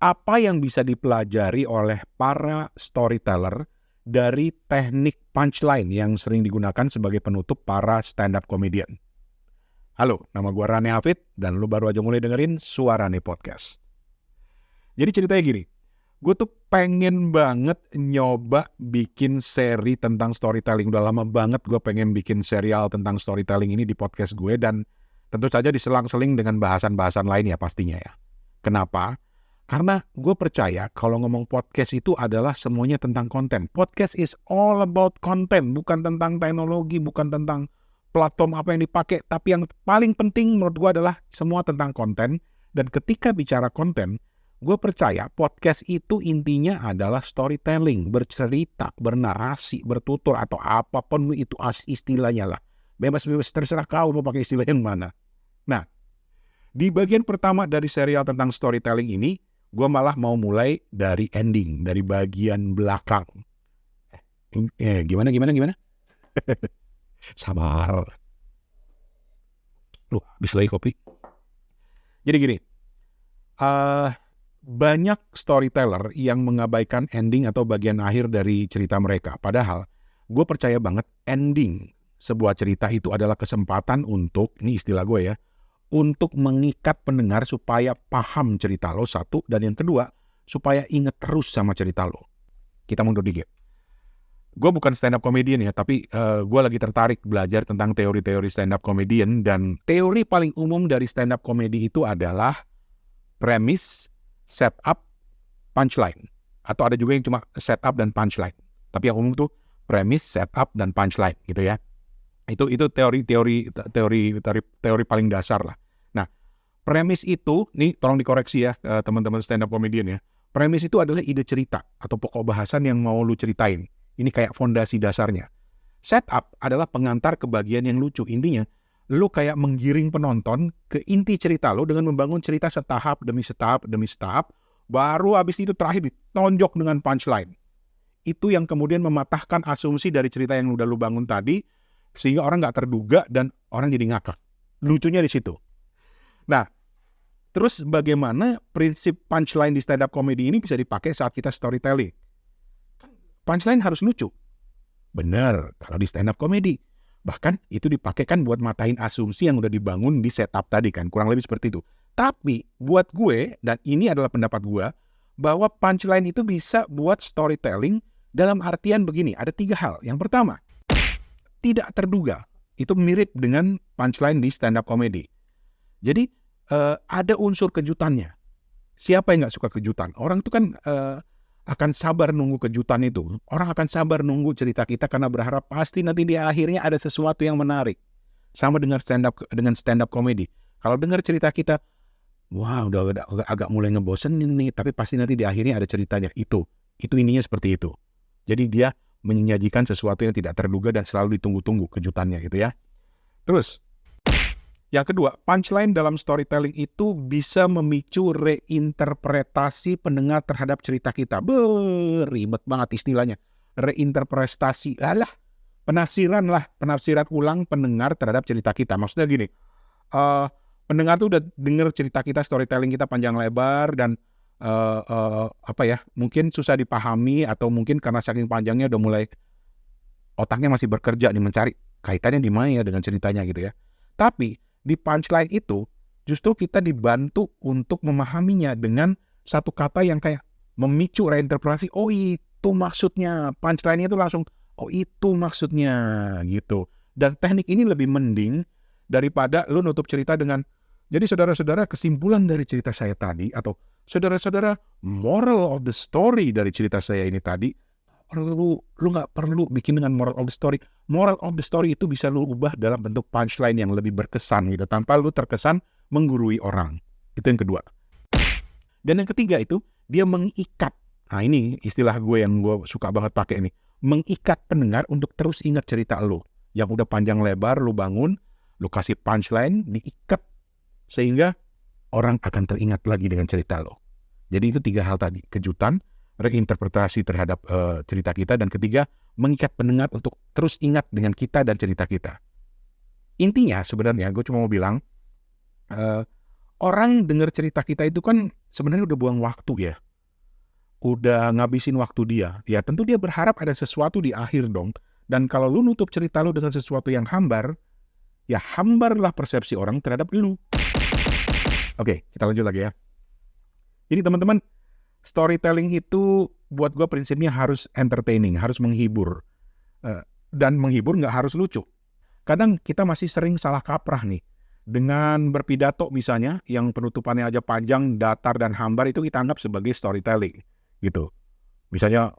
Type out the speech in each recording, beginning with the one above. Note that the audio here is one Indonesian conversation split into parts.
Apa yang bisa dipelajari oleh para storyteller dari teknik punchline yang sering digunakan sebagai penutup para stand-up comedian? Halo, nama gue Rane Hafid dan lu baru aja mulai dengerin Suarane Podcast. Jadi ceritanya gini, gue tuh pengen banget nyoba bikin seri tentang storytelling. Udah lama banget gue pengen bikin serial tentang storytelling ini di podcast gue, dan tentu saja diselang-seling dengan bahasan-bahasan lain ya pastinya ya. Kenapa? Karena gue percaya kalau ngomong podcast itu adalah semuanya tentang konten. Podcast is all about content, bukan tentang teknologi, bukan tentang platform apa yang dipakai. Tapi yang paling penting menurut gue adalah semua tentang konten. Dan ketika bicara konten, gue percaya podcast itu intinya adalah storytelling, bercerita, bernarasi, bertutur, atau apapun itu istilahnya lah. Bebas-bebas, terserah kau mau pakai istilah yang mana. Nah, di bagian pertama dari serial tentang storytelling ini, gue malah mau mulai dari ending, dari bagian belakang. Gimana? Sabar. Loh, habis lagi kopi. Jadi gini, banyak storyteller yang mengabaikan ending atau bagian akhir dari cerita mereka. Padahal, gue percaya banget ending sebuah cerita itu adalah kesempatan untuk, ini istilah gue ya, untuk mengikat pendengar supaya paham cerita lo, satu. Dan yang kedua, supaya inget terus sama cerita lo. Kita mundur dikit. Gue bukan stand up comedian ya, tapi gue lagi tertarik belajar tentang teori-teori stand up comedian. Dan teori paling umum dari stand up comedy itu adalah premise, setup, punchline. Atau ada juga yang cuma setup dan punchline. Tapi yang umum tuh premise, setup, dan punchline gitu ya. Itu teori paling dasar lah. Nah, premis itu, nih tolong dikoreksi ya teman-teman stand up comedian ya. Premis itu adalah ide cerita atau pokok bahasan yang mau lu ceritain. Ini kayak fondasi dasarnya. Setup adalah pengantar ke bagian yang lucu. Intinya, lu kayak menggiring penonton ke inti cerita lu dengan membangun cerita setahap demi setahap. Baru habis itu terakhir ditonjok dengan punchline. Itu yang kemudian mematahkan asumsi dari cerita yang udah lu bangun tadi, sehingga orang nggak terduga dan orang jadi ngakak. Lucunya di situ. Nah, terus bagaimana prinsip punchline di stand up comedy ini bisa dipakai saat kita storytelling? Punchline harus lucu. Benar, kalau di stand up comedy. Bahkan itu dipakai kan buat matahin asumsi yang udah dibangun di setup tadi kan. Kurang lebih seperti itu. Tapi buat gue, dan ini adalah pendapat gue, bahwa punchline itu bisa buat storytelling dalam artian begini. Ada 3 hal. Yang pertama, tidak terduga. Itu mirip dengan punchline di stand up comedy. Jadi ada unsur kejutannya. Siapa yang gak suka kejutan? Orang itu kan akan sabar nunggu kejutan itu. Orang akan sabar nunggu cerita kita karena berharap pasti nanti di akhirnya ada sesuatu yang menarik. Sama dengan stand up comedy. Kalau dengar cerita kita, wah udah agak mulai ngebosenin nih, tapi pasti nanti di akhirnya ada ceritanya. Itu ininya seperti itu. Jadi dia menyajikan sesuatu yang tidak terduga dan selalu ditunggu-tunggu kejutannya gitu ya. Terus, yang kedua, punchline dalam storytelling itu bisa memicu reinterpretasi pendengar terhadap cerita kita. Ribet banget istilahnya. Reinterpretasi, penafsiran ulang pendengar terhadap cerita kita. Maksudnya gini, pendengar tuh udah denger cerita kita, storytelling kita panjang lebar dan mungkin susah dipahami, atau mungkin karena saking panjangnya udah mulai otaknya masih bekerja nih mencari kaitannya di mana ya dengan ceritanya gitu ya. Tapi di punchline itu justru kita dibantu untuk memahaminya dengan satu kata yang kayak memicu reinterpretasi. Oh itu maksudnya. Punchline itu langsung, oh itu maksudnya gitu. Dan teknik ini lebih mending daripada lu nutup cerita dengan, jadi saudara-saudara, kesimpulan dari cerita saya tadi, atau saudara-saudara, moral of the story dari cerita saya ini tadi, lu nggak perlu bikin dengan moral of the story. Moral of the story itu bisa lu ubah dalam bentuk punchline yang lebih berkesan gitu, tanpa lu terkesan menggurui orang. Itu yang kedua. Dan yang ketiga itu, dia mengikat. Nah ini istilah gue yang gue suka banget pakai ini. Mengikat pendengar untuk terus ingat cerita lu. Yang udah panjang lebar, lu bangun, lu kasih punchline, diikat. Sehingga orang akan teringat lagi dengan cerita lo. Jadi itu 3 hal tadi. Kejutan, reinterpretasi terhadap cerita kita, dan ketiga, mengikat pendengar untuk terus ingat dengan kita dan cerita kita. Intinya sebenarnya gue cuma mau bilang, Orang denger cerita kita itu kan sebenarnya udah buang waktu ya. Udah ngabisin waktu dia. Ya tentu dia berharap ada sesuatu di akhir dong. Dan kalau lu nutup cerita lu dengan sesuatu yang hambar, ya hambarlah persepsi orang terhadap lu. Oke, kita lanjut lagi ya. Jadi teman-teman, storytelling itu buat gue prinsipnya harus entertaining, harus menghibur. Dan menghibur nggak harus lucu. Kadang kita masih sering salah kaprah nih. Dengan berpidato misalnya, yang penutupannya aja panjang, datar, dan hambar, itu kita anggap sebagai storytelling. Gitu. Misalnya,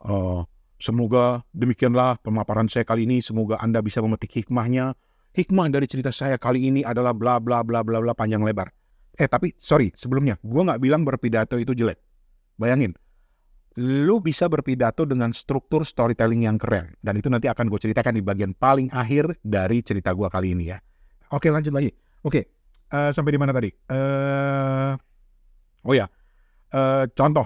semoga demikianlah pemaparan saya kali ini, semoga Anda bisa memetik hikmahnya. Hikmah dari cerita saya kali ini adalah bla bla bla bla bla panjang lebar. Tapi sorry, sebelumnya, gue nggak bilang berpidato itu jelek. Bayangin, lu bisa berpidato dengan struktur storytelling yang keren. Dan itu nanti akan gue ceritakan di bagian paling akhir dari cerita gue kali ini ya. Oke, lanjut lagi. Oke, sampai di mana tadi? Contoh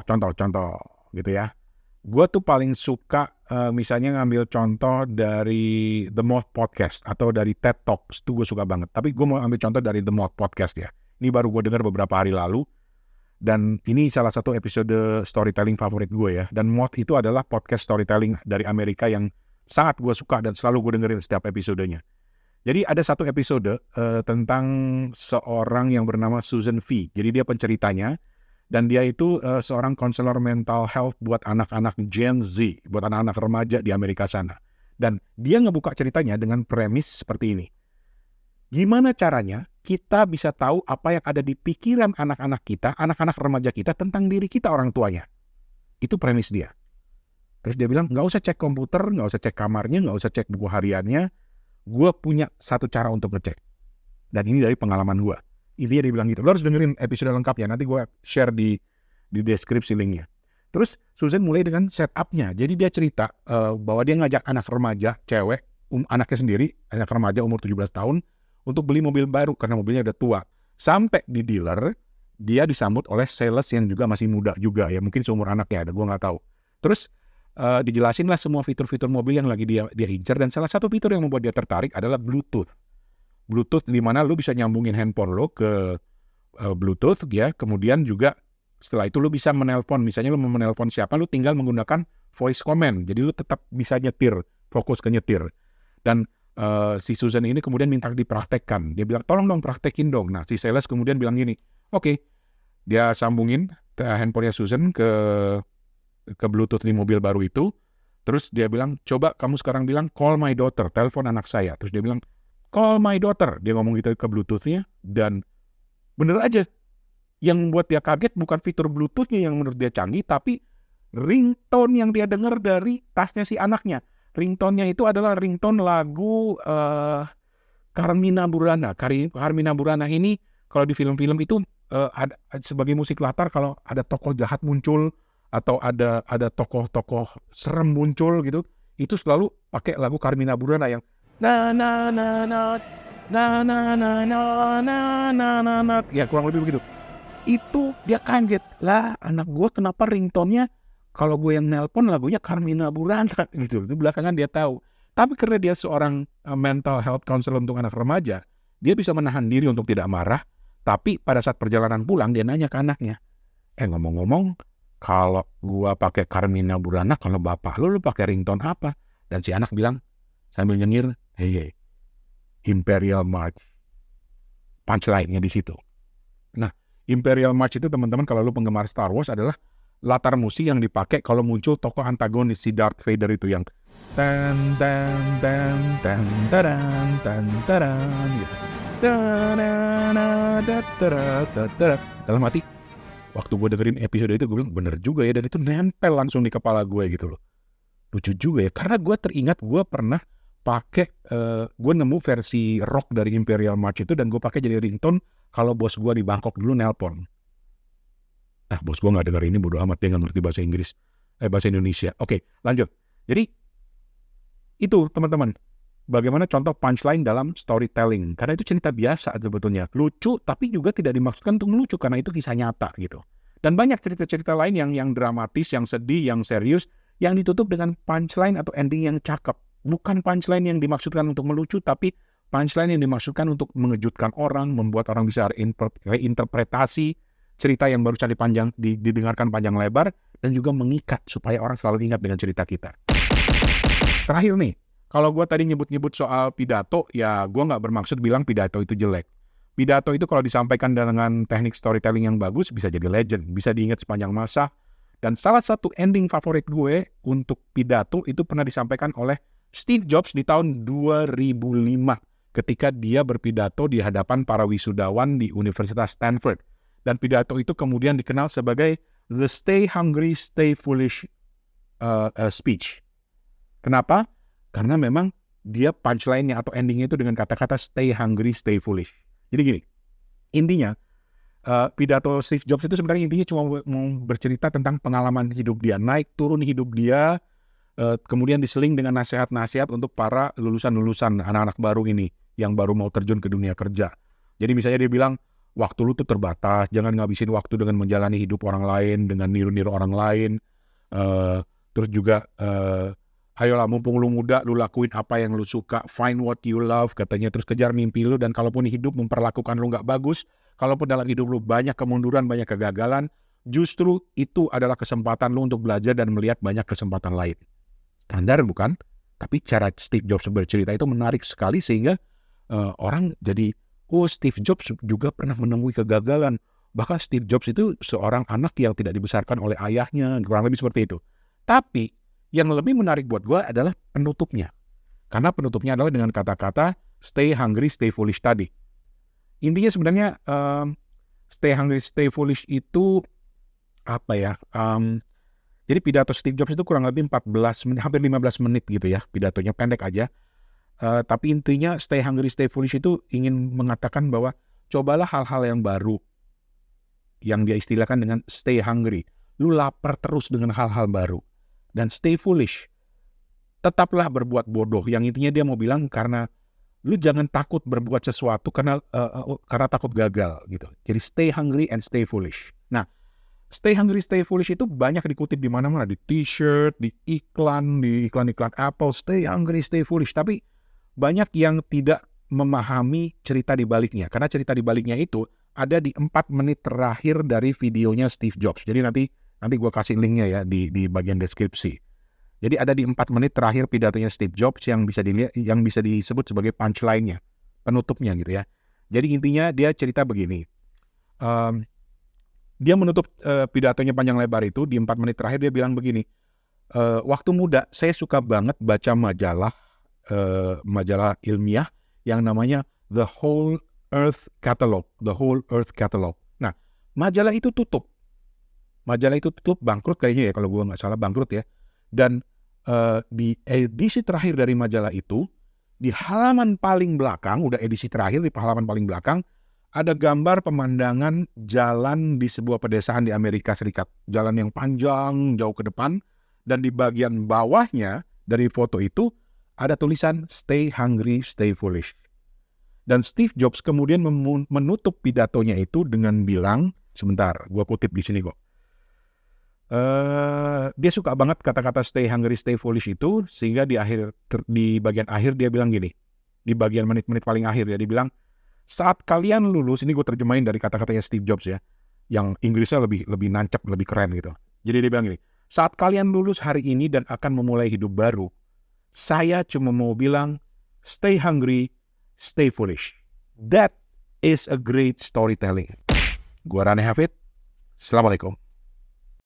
gitu ya. Gue tuh paling suka misalnya ngambil contoh dari The Moth Podcast atau dari TED Talks. Itu gue suka banget. Tapi gue mau ambil contoh dari The Moth Podcast ya. Ini baru gue dengar beberapa hari lalu. Dan ini salah satu episode storytelling favorit gue ya. Dan Moth itu adalah podcast storytelling dari Amerika yang sangat gue suka dan selalu gue dengerin setiap episodenya. Jadi ada satu episode tentang seorang yang bernama Susan V. Jadi dia penceritanya. Dan dia itu seorang konselor mental health buat anak-anak Gen Z, buat anak-anak remaja di Amerika sana. Dan dia ngebuka ceritanya dengan premis seperti ini. Gimana caranya kita bisa tahu apa yang ada di pikiran anak-anak kita, anak-anak remaja kita tentang diri kita orang tuanya. Itu premis dia. Terus dia bilang, nggak usah cek komputer, nggak usah cek kamarnya, nggak usah cek buku hariannya. Gue punya satu cara untuk ngecek. Dan ini dari pengalaman gue. Intinya dia bilang gitu. Lo harus dengerin episode lengkapnya. Nanti gue share di deskripsi linknya. Terus Susan mulai dengan setup-nya. Jadi dia cerita bahwa dia ngajak anak remaja, cewek, anaknya sendiri, anak remaja umur 17 tahun, untuk beli mobil baru karena mobilnya udah tua. Sampai di dealer, dia disambut oleh sales yang juga masih muda juga. Ya mungkin seumur anaknya ada, gue nggak tahu. Terus dijelasin lah semua fitur-fitur mobil yang lagi dia incer, dan salah satu fitur yang membuat dia tertarik adalah Bluetooth. Bluetooth di mana lu bisa nyambungin handphone lo ke Bluetooth ya, kemudian juga setelah itu lu bisa menelpon, misalnya lu mau menelpon siapa, lu tinggal menggunakan voice command, jadi lu tetap bisa nyetir, fokus ke nyetir. Dan si Susan ini kemudian minta dipraktekkan, dia bilang tolong dong praktekin dong. Nah si sales kemudian bilang gini, oke. Dia sambungin handphonenya Susan ke Bluetooth di mobil baru itu. Terus dia bilang, coba kamu sekarang bilang call my daughter, telepon anak saya. Terus dia bilang, call my daughter. Dia ngomong gitu ke Bluetooth-nya, dan bener aja. Yang membuat dia kaget bukan fitur Bluetooth-nya yang menurut dia canggih, tapi ringtone yang dia dengar dari tasnya si anaknya. Ringtone-nya itu adalah ringtone lagu Carmina Burana. Carmina Burana ini kalau di film-film itu ada sebagai musik latar kalau ada tokoh jahat muncul, atau ada tokoh-tokoh serem muncul gitu, itu selalu pakai lagu Carmina Burana yang na na na na na na na na na na na na, ya kurang lebih begitu. Itu dia kaget lah, anak gue kenapa ringtone-nya kalau gue yang nelpon lagunya Carmina Burana gitu. Itu belakangan dia tahu. Tapi karena dia seorang mental health counselor untuk anak remaja, dia bisa menahan diri untuk tidak marah. Tapi pada saat perjalanan pulang dia nanya ke anaknya, ngomong-ngomong, kalau gua pakai Carmina Burana, kalau bapak lu pakai ringtone apa? Dan si anak bilang sambil nyengir, hey, Imperial March. Punchline-nya di situ. Nah, Imperial March itu teman-teman kalau lu penggemar Star Wars adalah latar musik yang dipakai kalau muncul tokoh antagonis si Darth Vader itu yang tan tan tan tan taran tan taran gitu. Dalam hati, waktu gue dengerin episode itu gue bilang bener juga ya, dan itu nempel langsung di kepala gue gitu loh. Lucu juga ya, karena gue teringat gue pernah pakai, gue nemu versi rock dari Imperial March itu dan gue pakai jadi ringtone kalau bos gue di Bangkok dulu nelpon. Bos gue nggak denger ini, bodo amat, dia nggak ngerti bahasa Inggris, bahasa Indonesia. Oke, lanjut. Jadi itu teman-teman, bagaimana contoh punchline dalam storytelling, karena itu cerita biasa sebetulnya, lucu tapi juga tidak dimaksudkan untuk melucu karena itu kisah nyata gitu. Dan banyak cerita-cerita lain yang dramatis, yang sedih, yang serius, yang ditutup dengan punchline atau ending yang cakep. Bukan punchline yang dimaksudkan untuk melucu, tapi Punchline yang dimaksudkan untuk mengejutkan orang, membuat orang bisa reinterpretasi cerita yang baru saja didengarkan panjang lebar, dan juga mengikat supaya orang selalu ingat dengan cerita kita. Terakhir nih, kalau gue tadi nyebut-nyebut soal pidato, ya gue nggak bermaksud bilang pidato itu jelek. Pidato itu kalau disampaikan dengan teknik storytelling yang bagus, bisa jadi legend, bisa diingat sepanjang masa. Dan salah satu ending favorit gue untuk pidato itu pernah disampaikan oleh Steve Jobs di tahun 2005 ketika dia berpidato di hadapan para wisudawan di Universitas Stanford. Dan pidato itu kemudian dikenal sebagai The Stay Hungry, Stay Foolish speech. Kenapa? Karena memang dia punchline-nya atau ending-nya itu dengan kata-kata stay hungry, stay foolish. Jadi gini, intinya pidato Steve Jobs itu sebenarnya intinya cuma mau bercerita tentang pengalaman hidup dia, naik turun hidup dia, kemudian diseling dengan nasihat-nasihat untuk para lulusan-lulusan anak-anak baru ini yang baru mau terjun ke dunia kerja. Jadi misalnya dia bilang, waktu lu tuh terbatas, jangan ngabisin waktu dengan menjalani hidup orang lain, dengan niru-niru orang lain. Terus juga ayolah mumpung lu muda, lu lakuin apa yang lu suka, find what you love katanya, terus kejar mimpi lu, dan kalaupun hidup memperlakukan lu nggak bagus, kalaupun dalam hidup lu banyak kemunduran, banyak kegagalan, justru itu adalah kesempatan lu untuk belajar dan melihat banyak kesempatan lain. Standar bukan? Tapi cara Steve Jobs bercerita itu menarik sekali sehingga orang jadi, oh Steve Jobs juga pernah menemui kegagalan. Bahkan Steve Jobs itu seorang anak yang tidak dibesarkan oleh ayahnya, kurang lebih seperti itu. Tapi yang lebih menarik buat gue adalah penutupnya. Karena penutupnya adalah dengan kata-kata stay hungry, stay foolish tadi. Intinya sebenarnya stay hungry, stay foolish itu apa ya? Jadi pidato Steve Jobs itu kurang lebih 14 menit, hampir 15 menit gitu ya. Pidatonya pendek aja. Tapi intinya stay hungry, stay foolish itu ingin mengatakan bahwa cobalah hal-hal yang baru. Yang dia istilahkan dengan stay hungry. Lu lapar terus dengan hal-hal baru. Dan stay foolish, tetaplah berbuat bodoh. Yang intinya dia mau bilang karena lu jangan takut berbuat sesuatu karena takut gagal gitu. Jadi stay hungry and stay foolish. Nah, stay hungry, stay foolish itu banyak dikutip di mana-mana, di t-shirt, di iklan Apple, stay hungry, stay foolish. Tapi banyak yang tidak memahami cerita di baliknya. Karena cerita di baliknya itu ada di 4 menit terakhir dari videonya Steve Jobs. Jadi nanti gue kasih linknya ya di bagian deskripsi. Jadi ada di 4 menit terakhir pidatonya Steve Jobs yang bisa dilihat, yang bisa disebut sebagai punchline-nya, penutupnya gitu ya. Jadi intinya dia cerita begini. Dia menutup pidatonya panjang lebar itu di 4 menit terakhir dia bilang begini. Waktu muda saya suka banget baca majalah ilmiah yang namanya The Whole Earth Catalog. Nah, majalah itu tutup. Bangkrut kayaknya ya, kalau gue nggak salah bangkrut ya. Dan di edisi terakhir dari majalah itu, di halaman paling belakang, udah edisi terakhir di halaman paling belakang, ada gambar pemandangan jalan di sebuah pedesaan di Amerika Serikat. Jalan yang panjang, jauh ke depan. Dan di bagian bawahnya dari foto itu, ada tulisan stay hungry, stay foolish. Dan Steve Jobs kemudian menutup pidatonya itu dengan bilang, sebentar, gue kutip di sini kok. Dia suka banget kata-kata stay hungry, stay foolish itu, sehingga di bagian akhir dia bilang gini, di bagian menit-menit paling akhir ya, dia bilang, saat kalian lulus, ini gue terjemahin dari kata-katanya Steve Jobs ya, yang Inggrisnya lebih nancep, lebih keren gitu. Jadi dia bilang gini, saat kalian lulus hari ini dan akan memulai hidup baru, saya cuma mau bilang, stay hungry, stay foolish. That is a great storytelling. Gua Rane Hafid, Assalamualaikum.